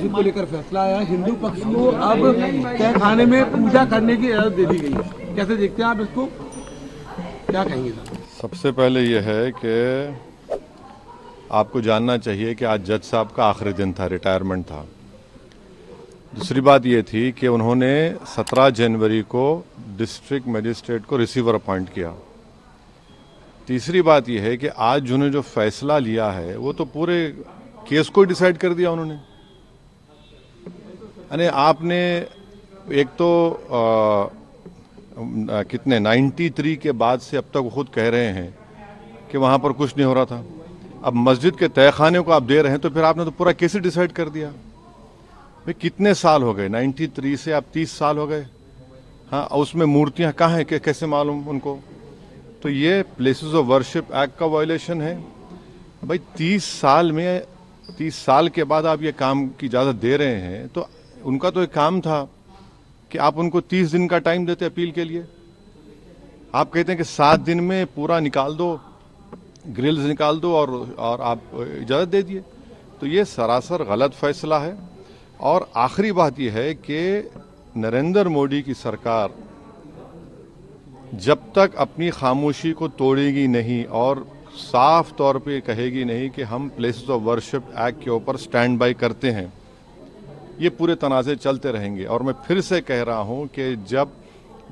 मस्जिद को लेकर फैसला आया, हिंदू पक्ष को अब तहखाने में पूजा करने की इजाजत दे दी गई है, कैसे देखते हैं आप इसको, क्या कहेंगे सर? सबसे पहले यह है कि आपको जानना चाहिए कि आज जज साहब का आखिरी दिन था, रिटायरमेंट था। दूसरी बात यह थी कि उन्होंने 17 जनवरी को डिस्ट्रिक्ट मजिस्ट्रेट को रिसीवर अपॉइंट किया। तीसरी बात यह है कि आज जिन्होंने जो फैसला लिया है वो तो पूरे केस को डिसाइड कर दिया उन्होंने। यानी आपने एक तो कितने 93 के बाद से अब तक वो खुद कह रहे हैं कि वहां पर कुछ नहीं हो रहा था। अब मस्जिद के तहखाने को आप दे रहे हैं तो फिर आपने तो पूरा केस ही डिसाइड कर दिया। भाई कितने साल हो गए, 93 से आप 30 साल हो गए। हाँ, उसमें मूर्तियां कहाँ हैं, कैसे मालूम उनको? तो ये प्लेसेस ऑफ वर्शिप एक्ट का वायलेशन है। भाई 30 साल में 30 साल के बाद आप ये काम की इजाजत दे रहे हैं, तो उनका तो एक काम था कि आप उनको 30 दिन का टाइम देते अपील के लिए। आप कहते हैं कि 7 दिन में पूरा निकाल दो, ग्रिल्स निकाल दो और आप इजाजत दे दिए। तो ये सरासर गलत फैसला है। और आखिरी बात यह है कि नरेंद्र मोदी की सरकार जब तक अपनी खामोशी को तोड़ेगी नहीं और साफ तौर पे कहेगी नहीं कि हम प्लेसेस ऑफ वर्शिप एक्ट के ऊपर स्टैंड बाय करते हैं, ये पूरे तनाज़े चलते रहेंगे। और मैं फिर से कह रहा हूं कि जब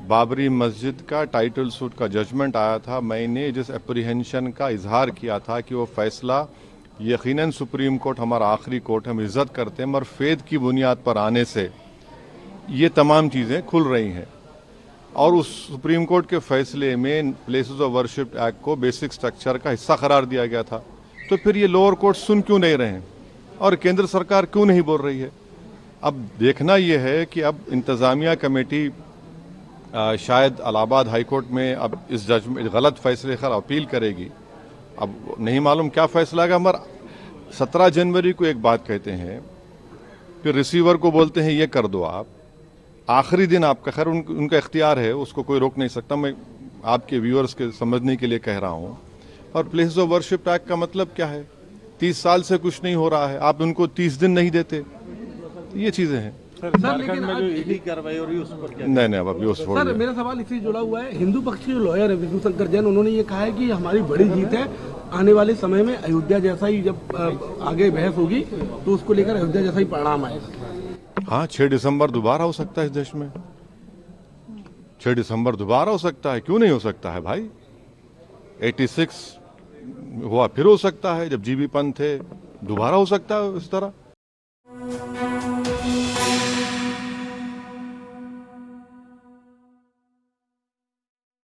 बाबरी मस्जिद का टाइटल सूट का जजमेंट आया था, मैंने जिस एप्रीहेंशन का इजहार किया था कि वो फैसला यकीनन सुप्रीम कोर्ट हमारा आखिरी कोर्ट, हम इज्जत करते हैं, मगर फेद की बुनियाद पर आने से ये तमाम चीज़ें खुल रही हैं। और उस सुप्रीम कोर्ट के फैसले में प्लेसेस ऑफ वर्शिप एक्ट को बेसिक स्ट्रक्चर का हिस्सा करार दिया गया था। तो फिर ये लोअर कोर्ट सुन क्यों नहीं रहे हैं और केंद्र सरकार क्यों नहीं बोल रही है? अब देखना यह है कि अब इंतजामिया कमेटी शायद इलाहाबाद हाई कोर्ट में अब इस जजमेंट गलत फैसले पर अपील करेगी। अब नहीं मालूम क्या फैसला आएगा। मगर 17 जनवरी को एक बात कहते हैं, फिर रिसीवर को बोलते हैं ये कर दो आप, आखिरी दिन आपका, खैर उनका इख्तियार है, उसको कोई रोक नहीं सकता। मैं आपके व्यूअर्स के समझने के लिए कह रहा हूं। और प्लेसेस ऑफ वर्शिप एक्ट का मतलब क्या है? 30 साल से कुछ नहीं हो रहा है, आप उनको 30 दिन नहीं देते, ये चीजें हैं। सर लेकिन में जो ईडी कार्रवाई हो रही है उस पर क्या? नहीं अब अभी उस सर मेरा सवाल इससे जुड़ा हुआ है, हिंदू पक्ष के जो लॉयर है विष्णु शंकर जैन, उन्होंने ये कहा है कि हमारी बड़ी जीत है, आने वाले समय में अयोध्या जैसा ही जब आगे बहस होगी तो उसको लेकर अयोध्या जैसा ही परिणाम आएगा। हाँ, 6 दिसंबर दोबारा हो सकता है इस देश में। 6 दिसंबर दोबारा हो सकता है, क्यों नहीं हो सकता है भाई? 86 हुआ, फिर हो सकता है, जब जीबी पंत थे, दोबारा हो सकता है इस तरह।